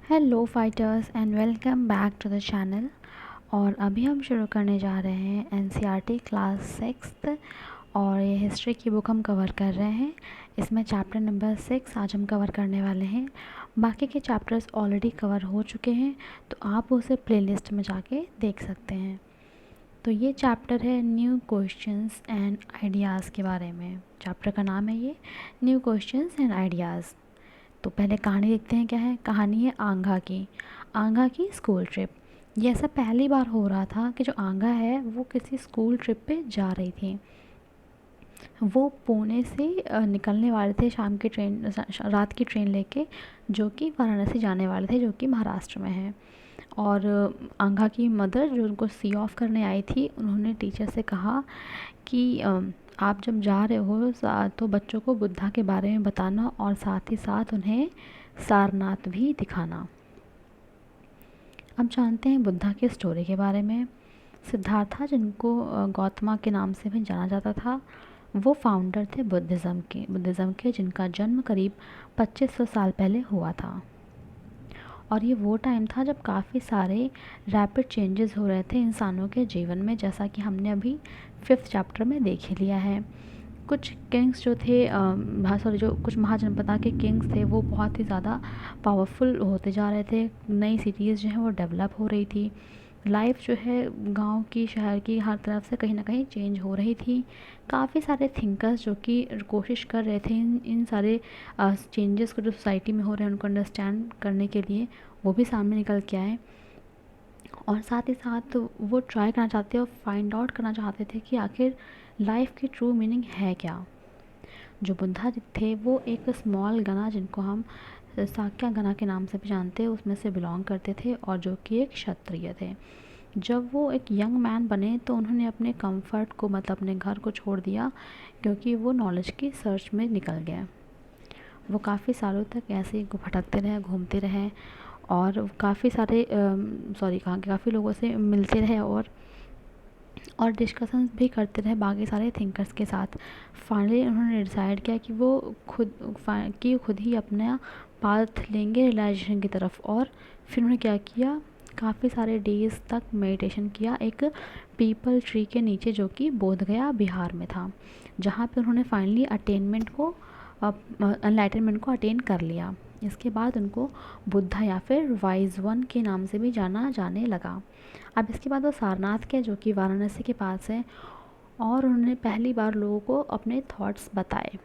Hello fighters and welcome back to the channel. और अभी हम शुरू करने जा रहे हैं एनसीईआरटी क्लास 6th और ये हिस्ट्री की बुक हम कवर कर रहे हैं। इसमें चैप्टर नंबर 6 आज हम कवर करने वाले हैं। बाकी के चैप्टर्स ऑलरेडी कवर हो चुके हैं, तो आप उसे प्लेलिस्ट में जाके देख सकते हैं। तो ये चैप्टर है न्यू क्वेश्चंस एंड आइडियाज़ के बारे में। चैप्टर का नाम है ये न्यू क्वेश्चंस एंड आइडियाज़। तो पहले कहानी देखते हैं क्या है। कहानी है आंगा की स्कूल ट्रिप। ये ऐसा पहली बार हो रहा था कि जो आंगा है वो किसी स्कूल ट्रिप पे जा रही थी। वो पुणे से निकलने वाले थे शाम की ट्रेन, रात की ट्रेन लेके, जो कि वाराणसी जाने वाले थे, जो कि महाराष्ट्र में है। और आंगा की मदर जो उनको सी ऑफ करने आई थी, उन्होंने टीचर से कहा कि आप जब जा रहे हो तो बच्चों को बुद्धा के बारे में बताना और साथ ही साथ उन्हें सारनाथ भी दिखाना। अब जानते हैं बुद्धा की स्टोरी के बारे में। सिद्धार्था, जिनको गौतमा के नाम से भी जाना जाता था, वो फाउंडर थे बुद्धिज़्म के जिनका जन्म करीब 2500 साल पहले हुआ था। और ये वो टाइम था जब काफ़ी सारे रैपिड चेंजेस हो रहे थे इंसानों के जीवन में, जैसा कि हमने अभी 5th चैप्टर में देख ही लिया है। कुछ किंग्स जो थे, जो कुछ महाजनपदा के किंग्स थे, वो बहुत ही ज़्यादा पावरफुल होते जा रहे थे। नई सिटीज़ जो हैं वो डेवलप हो रही थी। लाइफ जो है गांव की, शहर की, हर तरफ से कहीं ना कहीं चेंज हो रही थी। काफ़ी सारे थिंकर्स जो कि कोशिश कर रहे थे इन सारे चेंजेस को जो सोसाइटी में हो रहे हैं उनको अंडरस्टैंड करने के लिए, वो भी सामने निकल के आए। और साथ ही साथ वो ट्राई करना चाहते और फाइंड आउट करना चाहते थे कि आखिर लाइफ की ट्रू मीनिंग है क्या। जो बुद्धा जी थे वो एक स्मॉल गना, जिनको हम साक्या गना के नाम से भी जानते हैं, उसमें से बिलोंग करते थे और जो कि एक क्षत्रिय थे। जब वो एक यंग मैन बने तो उन्होंने अपने कंफर्ट को, मतलब अपने घर को छोड़ दिया, क्योंकि वो नॉलेज की सर्च में निकल गए। वो काफ़ी सालों तक ऐसे ही भटकते रहे, घूमते रहे और काफ़ी सारे कहाँ के काफ़ी लोगों से मिलते रहे और डिस्कशंस भी करते रहे बाकी सारे थिंकर्स के साथ। फाइनली उन्होंने डिसाइड किया कि वो खुद ही अपना पाथ लेंगे रियलाइजेशन की तरफ। और फिर उन्होंने क्या किया, काफ़ी सारे डेज़ तक मेडिटेशन किया एक पीपल ट्री के नीचे, जो कि बोधगया बिहार में था, जहाँ पे उन्होंने फाइनली एनलाइटनमेंट को अटेन कर लिया। इसके बाद उनको बुद्धा या फिर वाइज वन के नाम से भी जाना जाने लगा। अब इसके बाद वो सारनाथ के, जो कि वाराणसी के पास है, और उन्होंने पहली बार लोगों को अपने थॉट्स बताए।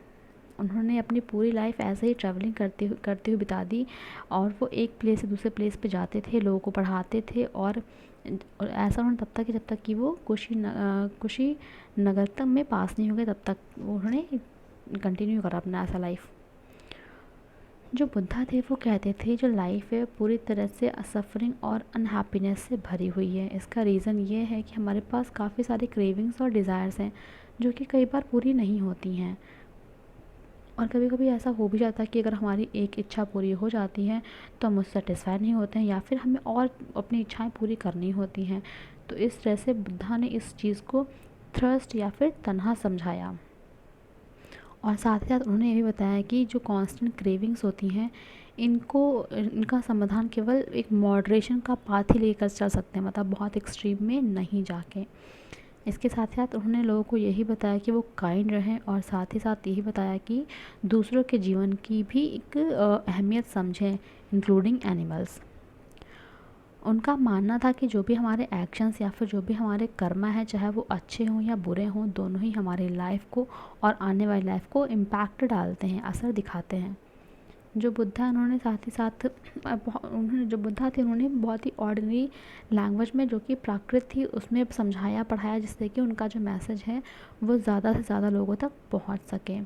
उन्होंने अपनी पूरी लाइफ ऐसे ही ट्रैवलिंग करते हुए बिता दी। और वो एक प्लेस से दूसरे प्लेस पे जाते थे, लोगों को पढ़ाते थे। और ऐसा उन्होंने तब तक जब तक कि वो कुशी नगर तक में पास नहीं हो गए, तब तक उन्होंने कंटिन्यू करा अपना ऐसा लाइफ। जो बुद्धा थे वो कहते थे जो लाइफ है पूरी तरह से सफ़रिंग और अनहैप्पीनेस से भरी हुई है। इसका रीज़न ये है कि हमारे पास काफ़ी सारी क्रेविंग्स और डिज़ायर्स हैं, जो कि कई बार पूरी नहीं होती हैं। और कभी कभी ऐसा हो भी जाता है कि अगर हमारी एक इच्छा पूरी हो जाती है तो हम उससे सेटिस्फाई नहीं होते हैं, या फिर हमें और अपनी इच्छाएं पूरी करनी होती हैं। तो इस तरह से बुद्धा ने इस चीज़ को थ्रस्ट या फिर तन्हा समझाया। और साथ ही साथ उन्होंने ये भी बताया कि जो कांस्टेंट क्रेविंग्स होती हैं, इनका समाधान केवल एक मॉडरेशन का पाथ ही लेकर चल सकते हैं, मतलब बहुत एक्सट्रीम में नहीं जाके। इसके साथ साथ उन्होंने लोगों को यही बताया कि वो काइंड रहें, और साथ ही साथ यही बताया कि दूसरों के जीवन की भी एक अहमियत समझें, इंक्लूडिंग एनिमल्स। उनका मानना था कि जो भी हमारे एक्शंस या फिर जो भी हमारे कर्म है, चाहे वो अच्छे हों या बुरे हों, दोनों ही हमारी लाइफ को और आने वाली लाइफ को इम्पैक्ट डालते हैं, असर दिखाते हैं। जो बुद्धा, उन्होंने साथ ही साथ उन्होंने जो बुद्धा थे उन्होंने बहुत ही ऑर्डिनरी लैंग्वेज में, जो कि प्राकृत थी, उसमें समझाया पढ़ाया, जिससे कि उनका जो मैसेज है वो ज़्यादा से ज़्यादा लोगों तक पहुंच सके।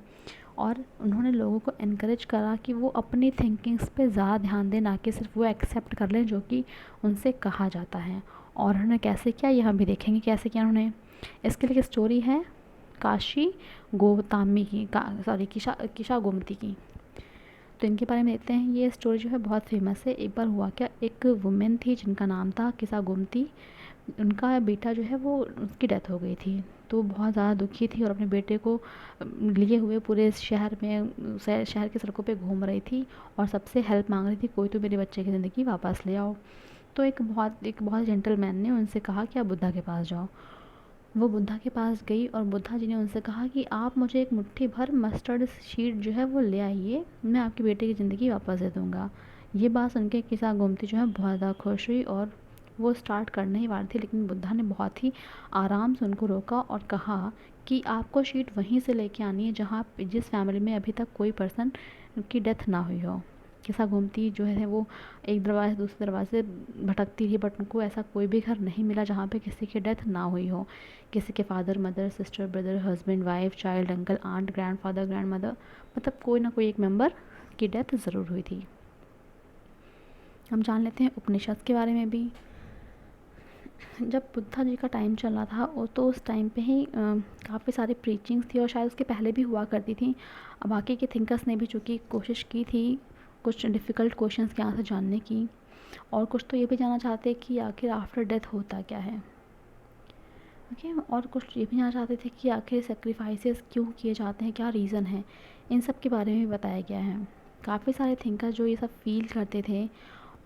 और उन्होंने लोगों को इनक्रेज करा कि वो अपनी थिंकिंग्स पे ज़्यादा ध्यान दें, ना कि सिर्फ वो एक्सेप्ट कर लें जो कि उनसे कहा जाता है। और उन्होंने कैसे किया, ये हम भी देखेंगे कैसे किया उन्होंने। इसके लिए एक स्टोरी है काशी गोतामी की, किशा गोमती की। तो इनके बारे में देखते हैं। ये स्टोरी जो है बहुत फेमस है। एक बार हुआ क्या, एक वुमेन थी जिनका नाम था किसा गोमती। उनका बेटा जो है वो उसकी डेथ हो गई थी, तो बहुत ज़्यादा दुखी थी और अपने बेटे को लिए हुए पूरे शहर में शहर की सड़कों पे घूम रही थी और सबसे हेल्प मांग रही थी, कोई तो मेरे बच्चे की ज़िंदगी वापस ले आओ। तो एक बहुत जेंटलमैन ने उनसे कहा कि आप बुद्धा के पास जाओ। वो बुद्धा के पास गई और बुद्धा जी ने उनसे कहा कि आप मुझे एक मुट्ठी भर मस्टर्ड शीट जो है वो ले आइए, मैं आपके बेटे की ज़िंदगी वापस दे दूँगा। ये बात सुन के किस्सा गोमती जो है बहुत ज़्यादा खुश हुई और वो स्टार्ट करने ही वाली थी, लेकिन बुद्धा ने बहुत ही आराम से उनको रोका और कहा कि आपको शीट वहीं से लेके आनी है जहाँ जिस फैमिली में अभी तक कोई पर्सन की डेथ ना हुई हो। किस्सा गोमती जो है वो एक दरवाजे से दूसरे दरवाजे भटकती रही, बट उनको ऐसा कोई भी घर नहीं मिला जहाँ पे किसी की डेथ ना हुई हो। किसी के father mother sister brother husband wife child uncle aunt grandfather grandmother, मतलब कोई ना कोई एक मेंबर की डेथ ज़रूर हुई थी। हम जान लेते हैं उपनिषद के बारे में भी। जब बुद्धा जी का टाइम चल रहा था तो उस टाइम पे ही काफ़ी सारी प्रीचिंग्स थी और शायद उसके पहले भी हुआ करती थी। बाकी के थिंकर्स ने भी चूँकि कोशिश की थी कुछ डिफ़िकल्ट क्वेश्चंस के आंसर जानने की, और कुछ तो ये भी जानना चाहते कि आखिर आफ्टर डेथ होता क्या है। ओके, और कुछ ये भी जानना चाहते थे कि आखिर सेक्रीफाइसेस क्यों किए जाते हैं, क्या रीज़न है, इन सब के बारे में भी बताया गया है। काफ़ी सारे थिंकर जो ये सब फील करते थे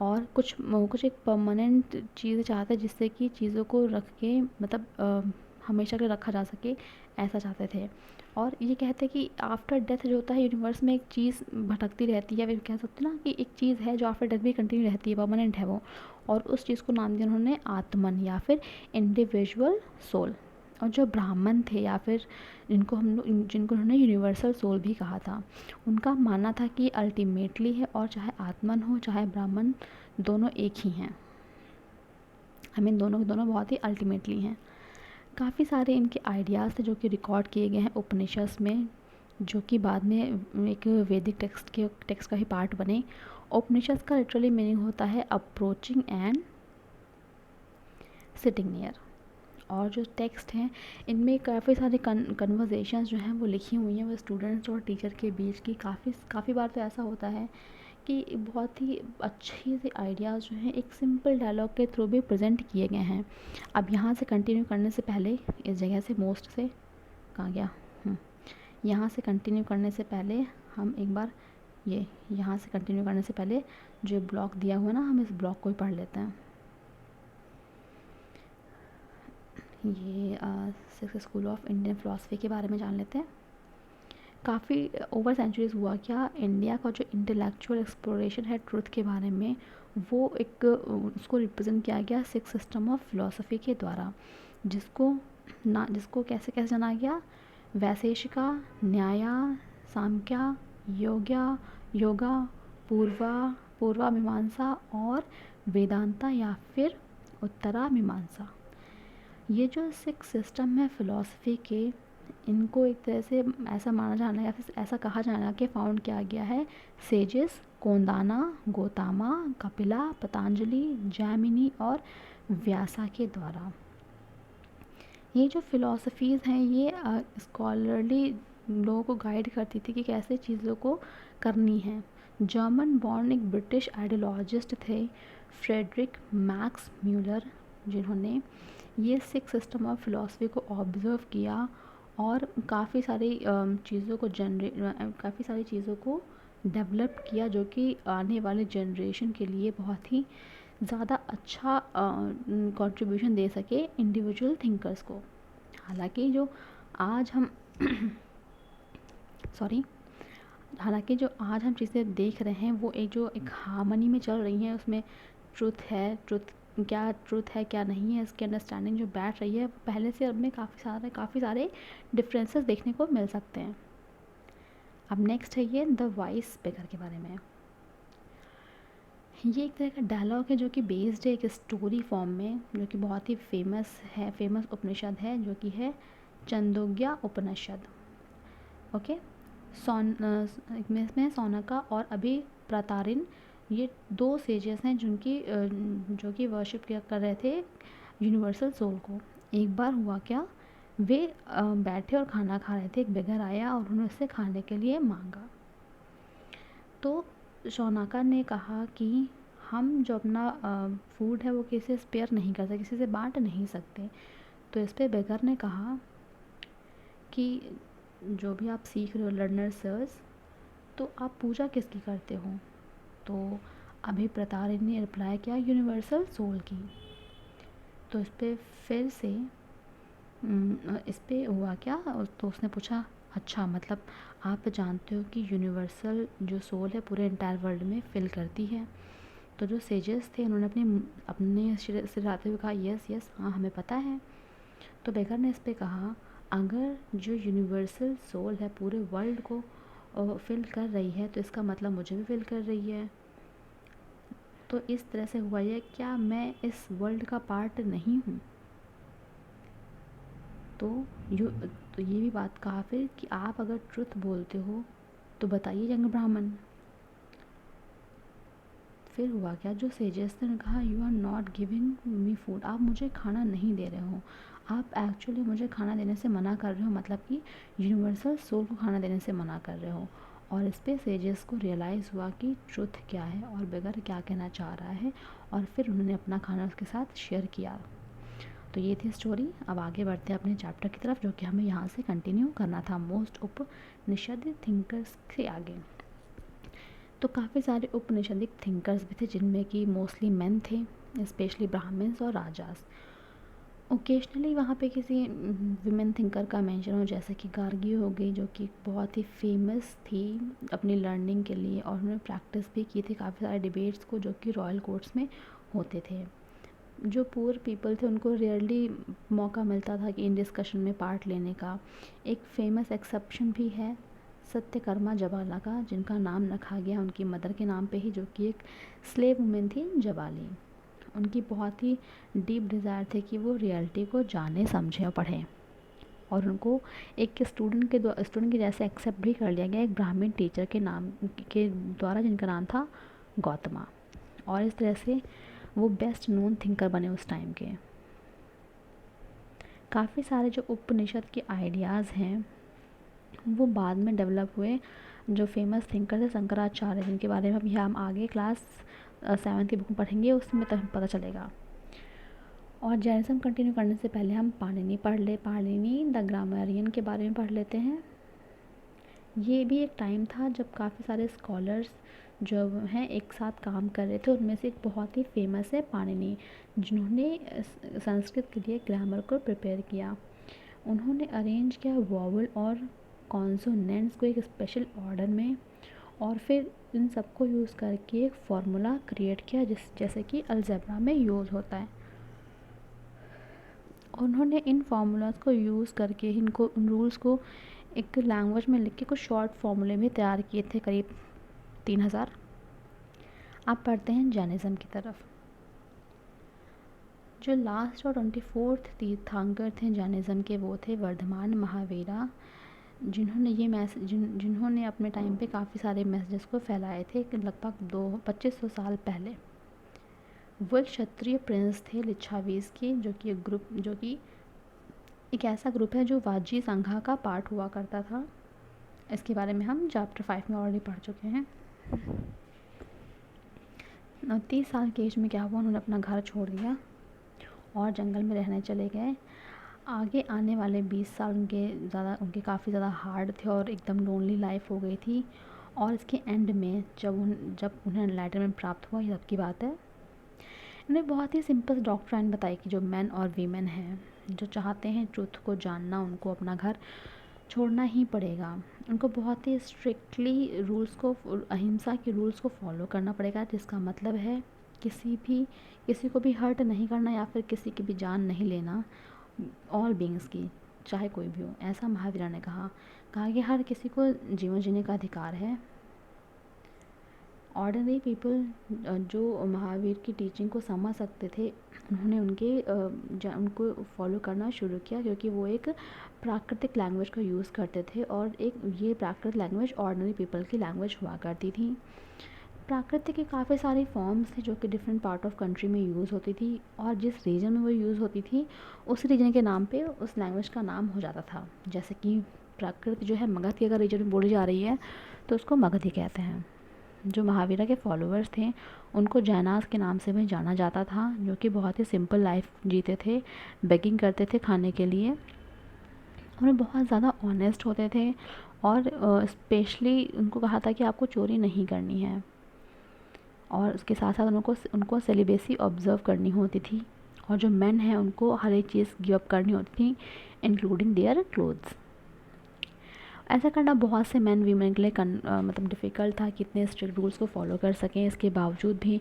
और कुछ एक परमानेंट चीज़ चाहते हैं जिससे कि चीज़ों को रख के मतलब हमेशा के लिए रखा जा सके, ऐसा चाहते थे। और ये कहते हैं कि आफ्टर डेथ जो होता है यूनिवर्स में एक चीज़ भटकती रहती है, फिर कह सकते हैं ना कि एक चीज़ है जो आफ्टर डेथ भी कंटिन्यू रहती है, परमानेंट है वो, और उस चीज़ को नाम दिया उन्होंने आत्मन या फिर इंडिविजुअल सोल। और जो ब्राह्मण थे या फिर जिनको उन्होंने यूनिवर्सल सोल भी कहा था, उनका मानना था कि अल्टीमेटली है और चाहे आत्मन हो चाहे ब्राह्मण दोनों एक ही हैं। आई मीन दोनों के दोनों बहुत ही अल्टीमेटली हैं। काफ़ी सारे इनके आइडियाज़ थे जो कि रिकॉर्ड किए गए हैं उपनिषद में, जो कि बाद में एक वैदिक टेक्स्ट का ही पार्ट बने। उपनिषद का लिटरली मीनिंग होता है अप्रोचिंग एंड सिटिंग नियर। और जो टेक्स्ट हैं इनमें काफ़ी सारे कन्वर्सेशंस जो हैं वो लिखी हुई हैं वो स्टूडेंट्स और टीचर के बीच की। काफ़ी बार तो ऐसा होता है कि बहुत ही अच्छे से आइडियाज़ जो हैं एक सिंपल डायलॉग के थ्रू भी प्रेजेंट किए गए हैं। अब यहाँ से कंटिन्यू करने से पहले इस जगह से मोस्ट से कहाँ गया, यहाँ से कंटिन्यू करने से पहले हम एक बार यहाँ से कंटिन्यू करने से पहले जो ब्लॉक दिया हुआ ना, हम इस ब्लॉक को ही पढ़ लेते हैं। ये six school of Indian philosophy के बारे में जान लेते हैं। काफ़ी ओवर सेंचुरीज़ हुआ क्या इंडिया का जो इंटेलेक्चुअल एक्सप्लोरेशन है ट्रुथ के बारे में, वो एक उसको रिप्रेजेंट किया गया सिक्स सिस्टम ऑफ फिलॉसफी के द्वारा, जिसको कैसे कैसे जाना गया, वैशेषिका, न्याया, सांख्या, योगा, पूर्वा मीमांसा और वेदांता या फिर उत्तरा मीमांसा। ये जो सिक्स सिस्टम है फ़िलासफ़ी के, इनको एक तरह से ऐसा माना जाना या फिर ऐसा कहा जाना कि फाउंड किया गया है सेजेस कोंदाना, गोतामा, कपिला, पतंजलि, जैमिनी और व्यासा के द्वारा। ये जो फ़िलासफ़ीज़ हैं ये स्कॉलरली लोगों को गाइड करती थी कि कैसे चीज़ों को करनी है। जर्मन बॉर्न एक ब्रिटिश आइडियोलॉजिस्ट थे फ्रेडरिक मैक्स म्यूलर, जिन्होंने ये सिक्स सिस्टम ऑफ फिलॉसफी को ऑब्ज़र्व किया और काफ़ी सारी चीज़ों को डेवलप किया जो कि आने वाले जनरेशन के लिए बहुत ही ज़्यादा अच्छा कंट्रीब्यूशन दे सके इंडिविजुअल थिंकर्स को। हालांकि जो आज हम चीज़ें देख रहे हैं वो एक हार्मनी में चल रही हैं, उसमें ट्रुथ है क्या नहीं है, इसकी अंडरस्टैंडिंग जो बैठ रही है, पहले से अब में काफ़ी सारे डिफरेंसेस देखने को मिल सकते हैं। अब नेक्स्ट है ये द वाइस स्पीकर के बारे में। ये एक तरह का डायलॉग है जो कि बेस्ड है एक स्टोरी फॉर्म में, जो कि बहुत ही फेमस उपनिषद है जो कि है छंदोग्य उपनिषद। ओके, इसमें सौनका और अभी प्रतारिन ये दो सेजेस हैं जो कि वर्शिप कर रहे थे यूनिवर्सल सोल को। एक बार हुआ क्या, वे बैठे और खाना खा रहे थे, एक बेगर आया और उन्होंने उससे खाने के लिए मांगा। तो शौनका ने कहा कि हम जो अपना फूड है वो किसी से स्पेयर नहीं कर सकते, किसी से बांट नहीं सकते। तो इस पे बेगर ने कहा कि जो भी आप सीख रहे हो लर्नर सर्स, तो आप पूजा किसकी करते हो? तो अभी प्रतारिणी ने रिप्लाई किया, यूनिवर्सल सोल की। तो इस पर फिर से इस पे हुआ क्या, तो उसने पूछा अच्छा मतलब आप जानते हो कि यूनिवर्सल जो सोल है पूरे इंटायर वर्ल्ड में फिल करती है? तो जो सेजेस थे उन्होंने अपने अपने सिराते हुए कहा यस यस, हाँ हमें पता है। तो बेकर ने इस पे कहा अगर जो यूनिवर्सल सोल है पूरे वर्ल्ड को फिल कर रही है तो इसका मतलब मुझे भी फिल कर रही है। तो इस तरह से हुआ ये, क्या मैं इस वर्ल्ड का पार्ट नहीं हूँ? तो तो ये भी बात कहा फिर कि आप अगर ट्रुथ बोलते हो तो बताइए यंग ब्राह्मण। फिर हुआ क्या, जो सेजेस ने कहा you are not giving me food, आप मुझे खाना नहीं दे रहे हो, आप एक्चुअली मुझे खाना देने से मना कर रहे हो, मतलब कि यूनिवर्सल सोल को खाना देने से मना कर रहे हो। और इस पर सेजेस को रियलाइज़ हुआ कि ट्रुथ क्या है और बेगर क्या कहना चाह रहा है, और फिर उन्होंने अपना खाना उसके साथ शेयर किया। तो ये थी स्टोरी। अब आगे बढ़ते हैं अपने चैप्टर की तरफ, जो कि हमें यहाँ से कंटिन्यू करना था मोस्ट उपनिषद थिंकर्स से आगे। तो काफ़ी सारे उपनिषदिक थिंकर्स भी थे जिनमें कि मोस्टली मेन थे, स्पेशली ब्राह्मण्स और राजास। ओकेजनली वहाँ पे किसी विमेन थिंकर का मेंशन हो, जैसे कि गार्गी हो गई जो कि बहुत ही फेमस थी अपनी लर्निंग के लिए, और उन्होंने प्रैक्टिस भी की थी काफ़ी सारे डिबेट्स को जो कि रॉयल कोर्ट्स में होते थे। जो पुअर पीपल थे उनको रेयरली मौका मिलता था कि इन डिस्कशन में पार्ट लेने का। एक फेमस एक्सेप्शन भी है सत्यकर्मा जबाला का, जिनका नाम रखा गया उनकी मदर के नाम पे ही, जो कि एक स्लेव वुमेन थी जबाली। उनकी बहुत ही डीप डिज़ायर थी कि वो रियलिटी को जाने समझें और पढ़ें, और उनको एक स्टूडेंट के जैसे एक्सेप्ट भी कर लिया गया एक ब्राह्मण टीचर के द्वारा, जिनका नाम था गौतमा। और इस तरह से वो बेस्ट नोन थिंकर बने उस टाइम के। काफ़ी सारे जो उपनिषद के आइडियाज़ हैं वो बाद में डेवलप हुए। जो फेमस थिंकर थे शंकराचार्य, जिनके बारे में अभी हम आगे क्लास 7 की बुक में पढ़ेंगे, उसमें तक पता चलेगा। और जैनिज्म कंटिन्यू करने से पहले हम पाणिनि द ग्रामरियन के बारे में पढ़ लेते हैं। ये भी एक टाइम था जब काफ़ी सारे स्कॉलर्स जो हैं एक साथ काम कर रहे थे। उनमें से एक बहुत ही फेमस है पाणिनि, जिन्होंने संस्कृत के लिए ग्रामर को प्रिपेयर किया। उन्होंने अरेंज किया वॉवल और कॉन्सोनेंट्स को एक स्पेशल ऑर्डर में, और फिर इन सबको यूज़ करके एक फार्मूला क्रिएट किया जैसे कि अलजेब्रा में यूज़ होता है। उन्होंने इन फार्मूलाज को यूज़ करके इनको रूल्स को एक लैंग्वेज में लिख के कुछ शॉर्ट फार्मूले भी तैयार किए थे, करीब 3000। आप पढ़ते हैं जैनिज़्म की तरफ। जो लास्ट और 24th तीर्थंकर थे जैनिज़्म के वो थे वर्धमान महावीरा, जिन्होंने अपने टाइम पे काफ़ी सारे मैसेजेस को फैलाए थे लगभग 2500 साल पहले। वो एक क्षत्रिय प्रिंस थे लिच्छावीज़ के, जो कि एक ऐसा ग्रुप है जो वाजी संघा का पार्ट हुआ करता था। इसके बारे में हम चैप्टर 5 में ऑलरेडी पढ़ चुके हैं। 30 साल की एज में क्या हुआ, उन्होंने अपना घर छोड़ दिया और जंगल में रहने चले गए। आगे आने वाले 20 साल उनके काफ़ी ज़्यादा हार्ड थे और एकदम लोनली लाइफ हो गई थी। और इसके एंड में जब उन्हें एनलाइटनमेंट प्राप्त हुआ, ये सबकी बात है, उन्हें बहुत ही सिंपल डॉक्ट्राइन बताई कि जो मैन और वीमेन हैं जो चाहते हैं ट्रुथ को जानना, उनको अपना घर छोड़ना ही पड़ेगा। उनको बहुत ही स्ट्रिक्टली अहिंसा के रूल्स को फॉलो करना पड़ेगा, जिसका मतलब है किसी को भी हर्ट नहीं करना या फिर किसी की भी जान नहीं लेना, ऑल बींग्स की, चाहे कोई भी हो। ऐसा महावीरा ने कहा कि हर किसी को जीवन जीने का अधिकार है। ऑर्डिनरी पीपल जो महावीर की टीचिंग को समझ सकते थे, उन्होंने उनको फॉलो करना शुरू किया, क्योंकि वो एक प्राकृतिक लैंग्वेज का यूज़ करते थे, और ये प्राकृतिक लैंग्वेज ऑर्डिनरी पीपल की लैंग्वेज हुआ करती थी। प्राकृतिक की काफ़ी सारी फॉर्म्स थी जो कि डिफरेंट पार्ट ऑफ कंट्री में यूज़ होती थी, और जिस रीजन में वो यूज़ होती थी उस रीजन के नाम पे उस लैंग्वेज का नाम हो जाता था। जैसे कि प्राकृत जो है मगध की अगर रीजन में बोली जा रही है तो उसको मगधी कहते हैं। जो महावीरा के फॉलोअर्स थे उनको जैनास के नाम से भी जाना जाता था, जो कि बहुत ही सिंपल लाइफ जीते थे, बेगिंग करते थे खाने के लिए, और बहुत ज़्यादा ऑनेस्ट होते थे। और स्पेशली उनको कहा था कि आपको चोरी नहीं करनी है, और उसके साथ साथ उनको उनको सेलिबेसी ऑब्ज़र्व करनी होती थी, और जो मेन हैं उनको हर एक चीज़ गिव अप करनी होती थी, इंक्लूडिंग देयर क्लोथ्स। ऐसा करना बहुत से मैन वीमेन के लिए मतलब डिफ़िकल्ट था कि इतने स्ट्रिक्ट रूल्स को फॉलो कर सकें। इसके बावजूद भी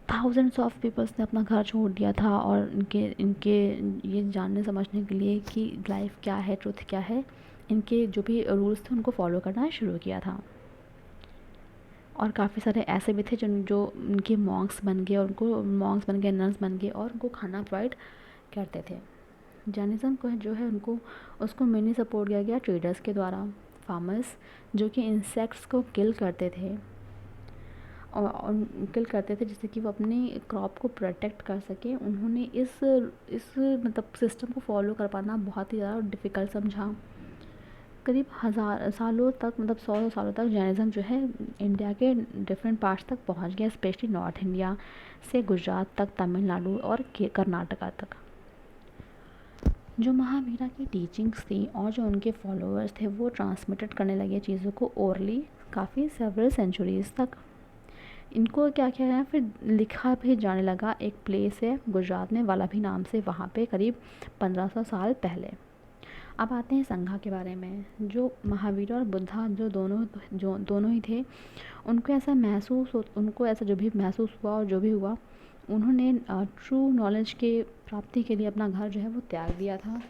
थाउजेंड्स ऑफ पीपल्स ने अपना घर छोड़ दिया था, और इनके इनके ये जानने समझने के लिए कि लाइफ क्या है, ट्रुथ क्या है, इनके जो भी रूल्स थे उनको फॉलो करना शुरू किया था। और काफ़ी सारे ऐसे भी थे जो उनके मॉन्क्स बन गए, और उनको मॉन्क्स बन गए, नन्स बन गए, और उनको खाना प्रोवाइड करते थे। जैनिज़्म को जो है उनको उसको मेनली सपोर्ट किया गया ट्रेडर्स के द्वारा। फार्मर्स जो कि इंसेक्ट्स को किल करते थे, और किल करते थे जिससे कि वो अपनी क्रॉप को प्रोटेक्ट कर सकें, उन्होंने इस मतलब सिस्टम को फॉलो कर पाना बहुत ही ज़्यादा डिफ़िकल्ट समझा। करीब हज़ार सालों तक, मतलब 100 सालों तक जैनिज़्म जो है इंडिया के डिफरेंट पार्ट्स तक पहुंच गया, स्पेशली नॉर्थ इंडिया से गुजरात तक, तमिलनाडु और कर्नाटका तक। जो महावीरा की टीचिंग्स थी और जो उनके फॉलोअर्स थे वो ट्रांसमिटेड करने लगे चीज़ों को ओरली काफ़ी सेवरल सेंचुरीज़ तक। इनको क्या क्या है फिर लिखा भी जाने लगा। एक प्लेस है गुजरात में, वल्लभी नाम से, वहाँ पे करीब 1500 साल पहले। अब आते हैं संघा के बारे में। जो महावीर और बुद्धा जो दोनों ही थे, उनको ऐसा जो भी महसूस हुआ और जो भी हुआ, उन्होंने ट्रू नॉलेज के प्राप्ति के लिए अपना घर जो है वो त्याग दिया था।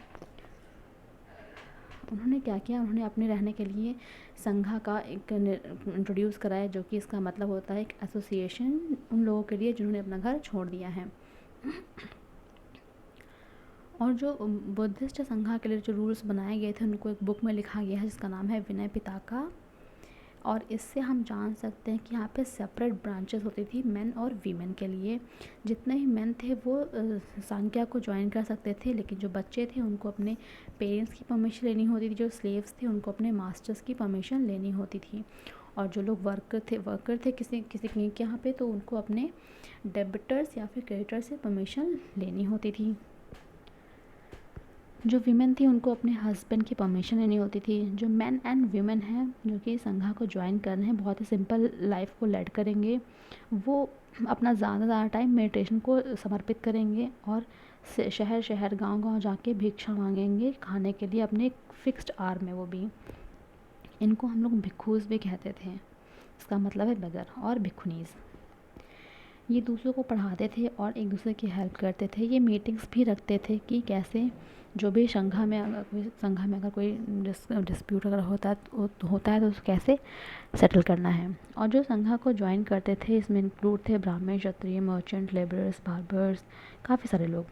उन्होंने क्या किया, उन्होंने अपने रहने के लिए संघा का एक इंट्रोड्यूस कराया, जो कि इसका मतलब होता है एक एसोसिएशन उन लोगों के लिए जिन्होंने अपना घर छोड़ दिया है। और जो बुद्धिस्ट संघा के लिए जो रूल्स बनाए गए थे उनको एक बुक में लिखा गया है जिसका नाम है विनय पिटका। और इससे हम जान सकते हैं कि यहाँ पे सेपरेट ब्रांचेस होती थी मेन और वीमेन के लिए। जितने ही मेन थे वो संख्या को ज्वाइन कर सकते थे, लेकिन जो बच्चे थे उनको अपने पेरेंट्स की परमिशन लेनी होती थी, जो स्लेव्स थे उनको अपने मास्टर्स की परमिशन लेनी होती थी, और जो लोग वर्कर थे किसी के यहाँ पे, तो उनको अपने डेबिटर्स या फिर क्रेडिटर्स से परमिशन लेनी होती थी। जो वीमेन थी उनको अपने हस्बैंड की परमिशन लेनी होती थी। जो मैन एंड वीमेन हैं जो कि संघा को ज्वाइन कर रहे हैं, बहुत ही सिंपल लाइफ को लीड करेंगे, वो अपना ज़्यादा टाइम मेडिटेशन को समर्पित करेंगे, और शहर गांव जाके भिक्षा मांगेंगे खाने के लिए अपने एक फिक्स्ड आवर में। वो भी, इनको हम लोग भिक्खूज भी कहते थे, इसका मतलब है बेगर और भिक्खुनीज़। ये दूसरों को पढ़ाते थे और एक दूसरे की हेल्प करते थे। ये मीटिंग्स भी रखते थे कि कैसे जो भी संघा में अगर कोई डिस्प्यूट अगर होता है तो उसको कैसे सेटल करना है। और जो संघा को ज्वाइन करते थे इसमें इंक्लूड थे ब्राह्मण, क्षत्रिय, मर्चेंट, लेबरर्स, बार्बर्स, काफ़ी सारे लोग।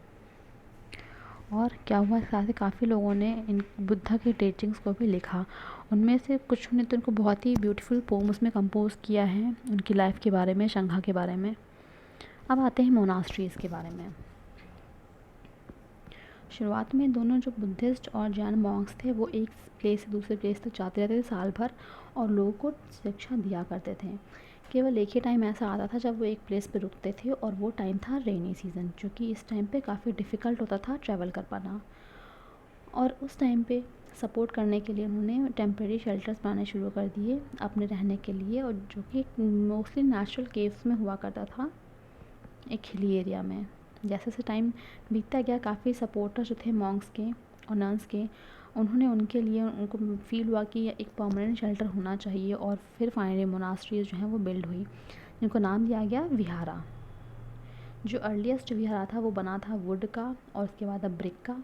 और क्या हुआ, साथ ही काफ़ी लोगों ने इन बुद्धा की टीचिंग्स को भी लिखा। उनमें से कुछ ने तो इनको बहुत ही ब्यूटीफुल पोम उसमें कंपोज किया है उनकी लाइफ के बारे में, संघा के बारे में। अब आते हैं मोनास्ट्रीज़ के बारे में। शुरुआत में दोनों जो बुद्धिस्ट और जैन मॉन्क्स थे वो एक प्लेस से दूसरे प्लेस तक जाते रहते थे साल भर, और लोगों को शिक्षा दिया करते थे। केवल एक ही टाइम ऐसा आता था जब वो एक प्लेस पे रुकते थे, और वो टाइम था रेनी सीज़न, जो कि इस टाइम पे काफ़ी डिफ़िकल्ट होता था ट्रैवल कर पाना। और उस टाइम पे सपोर्ट करने के लिए उन्होंने टेम्प्रेरी शेल्टर्स बनाने शुरू कर दिए अपने रहने के लिए, और जो कि मोस्टली नेचुरल केव्स में हुआ करता था, एक हिली एरिया में। जैसे जैसे टाइम बीतता गया, काफ़ी सपोर्टर्स जो थे मॉन्क्स के और नन्स के, उन्होंने उनके लिए उनको फील हुआ कि एक परमानेंट शेल्टर होना चाहिए, और फिर फाइनली मोनास्ट्रीज जो हैं वो बिल्ड हुई, जिनको नाम दिया गया विहारा। जो अर्लीस्ट विहारा था वो बना था वुड का, और उसके बाद अब ब्रिक का।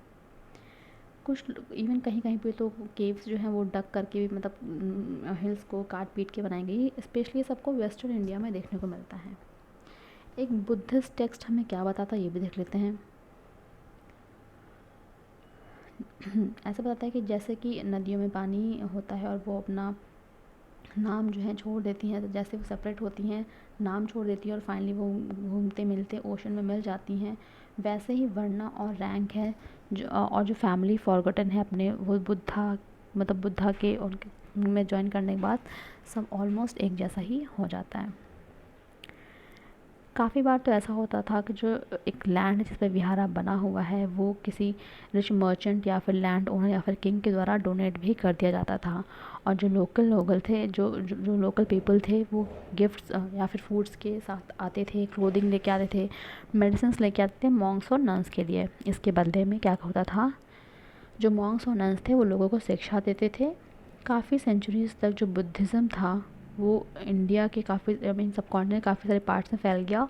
कुछ इवन कहीं कहीं पे तो केव्स जो हैं वो डक करके भी, मतलब हिल्स को काट पीट के बनाई गई। स्पेशली सबको वेस्टर्न इंडिया में देखने को मिलता है। एक बुद्धिस्ट टेक्स्ट हमें क्या बताता है ये भी देख लेते हैं। ऐसा बताता है कि जैसे कि नदियों में पानी होता है और वो अपना नाम जो है छोड़ देती हैं, तो जैसे वो सेपरेट होती हैं, नाम छोड़ देती हैं और फाइनली वो घूमते मिलते ओशन में मिल जाती हैं, वैसे ही वर्ना और रैंक है और जो फैमिली फॉरगॉटन है अपने, वो बुद्धा के उनके में ज्वाइन करने के बाद सब ऑलमोस्ट एक जैसा ही हो जाता है। काफ़ी बार तो ऐसा होता था कि जो एक लैंड जिस पे विहारा बना हुआ है वो किसी रिच मर्चेंट या फिर लैंड ओनर या फिर किंग के द्वारा डोनेट भी कर दिया जाता था, और जो लोकल थे, जो लोकल पीपल थे, वो गिफ्ट्स या फिर फूड्स के साथ आते थे, क्लोथिंग लेके आते थे, मेडिसिन्स लेके आते थे मॉन्क्स और नन्स के लिए। इसके बदले में क्या होता था, जो मॉन्क्स और नन्स थे वो लोगों को शिक्षा देते थे। काफ़ी सेंचुरीज़ तक जो बुद्धिज़्म था वो इंडिया के सब कॉन्टिनेंट काफ़ी सारे पार्ट्स में फैल गया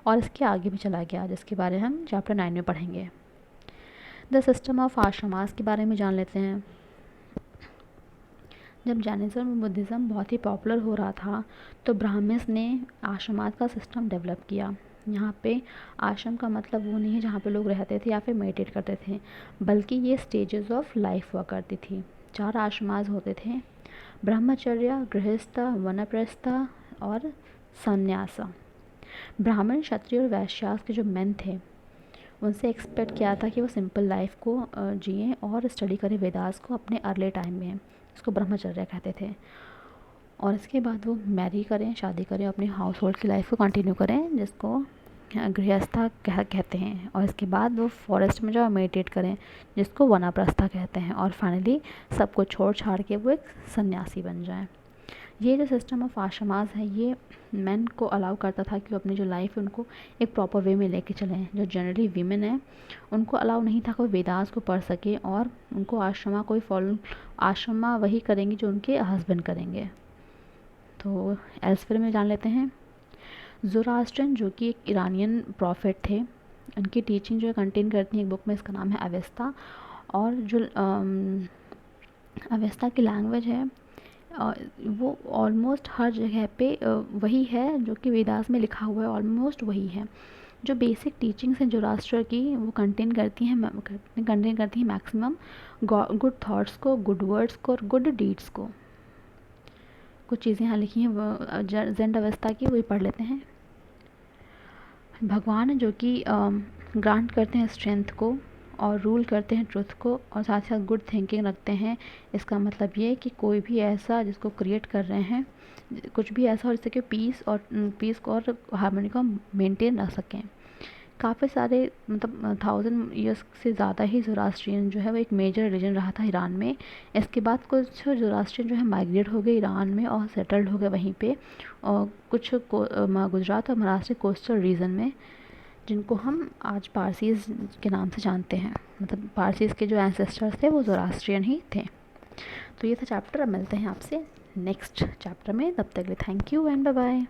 और इसके आगे भी चला गया, जिसके बारे में हम चैप्टर 9 में पढ़ेंगे। द सिस्टम ऑफ आश्रमास के बारे में जान लेते हैं। जब जैनिज़्म और बुद्धिज़्म बहुत ही पॉपुलर हो रहा था तो ब्राह्मण्स ने आश्रमास का सिस्टम डेवलप किया। यहाँ पे आश्रम का मतलब वो नहीं है जहाँ पे लोग रहते थे या फिर मेडिटेट करते थे, बल्कि ये स्टेजेस ऑफ लाइफ हुआ करती थी। 4 आश्रमास होते थे, ब्रह्मचर्य, गृहस्थ, वनप्रस्थ और संन्यास। ब्राह्मण, क्षत्रिय और वैश्यास के जो मेन थे उनसे एक्सपेक्ट किया था कि वो सिंपल लाइफ को जिएं और स्टडी करें वेदास को अपने अर्ली टाइम में, इसको ब्रह्मचर्य कहते थे। और इसके बाद वो मैरी करें, शादी करें, अपनी हाउस होल्ड की लाइफ को कंटिन्यू करें, जिसको गृहस्था कहते हैं। और इसके बाद वो फॉरेस्ट में जाओ, मेडिटेट करें, जिसको वनाप्रस्था कहते हैं। और फाइनली सबको छोड़ छाड़ के वो एक सन्यासी बन जाएं। ये जो सिस्टम ऑफ आश्रमास है ये मेन को अलाउ करता था कि वो अपनी जो लाइफ है उनको एक प्रॉपर वे में लेके चलें। जो जनरली वीमेन है उनको अलाउ नहीं था कि वो वेदास को पढ़ सके, और उनको आश्रमा वही करेंगे जो उनके हस्बैंड करेंगे। तो एल्सफेयर में जान लेते हैं। ज़ोरास्ट्रियन जो कि एक ईरानियन प्रॉफिट थे, उनकी टीचिंग जो कंटेन करती है एक बुक में, इसका नाम है अवेस्ता। और जो अवेस्ता की लैंग्वेज है वो ऑलमोस्ट हर जगह पे वही है जो कि वेदास में लिखा हुआ है, ऑलमोस्ट वही है। जो बेसिक टीचिंग्स हैं ज़ोरास्ट्र की वो कंटेन करती हैं मैक्सिमम गुड थॉट्स को, गुड वर्ड्स को और गुड डीड्स को। कुछ चीज़ें यहाँ लिखी हैं ज़ेंड अवस्था की, वही पढ़ लेते हैं। भगवान जो कि ग्रांट करते हैं स्ट्रेंथ को और रूल करते हैं ट्रुथ को, और साथ ही साथ गुड थिंकिंग रखते हैं। इसका मतलब ये है कि कोई भी ऐसा जिसको क्रिएट कर रहे हैं, कुछ भी ऐसा हो जिससे कि पीस को और हार्मनी को मेंटेन रख सकें। काफ़ी सारे 1000 ईयर्स से ज़्यादा ही ज़ोरास्ट्रियन जो है वो एक मेजर रिलीजन रहा था ईरान में। इसके बाद कुछ ज़ोरास्ट्रियन जो है माइग्रेट हो गए ईरान में और सेटल्ड हो गए वहीं पे, और कुछ गुजरात और महाराष्ट्र कोस्टल रीजन में, जिनको हम आज पारसीज़ के नाम से जानते हैं। पारसीज़ के जो एंसेस्टर्स थे वो ज़ोरास्ट्रियन ही थे। तो ये था चैप्टर। अब मिलते हैं आपसे नेक्स्ट चैप्टर में, तब तक के लिए thank you and bye bye.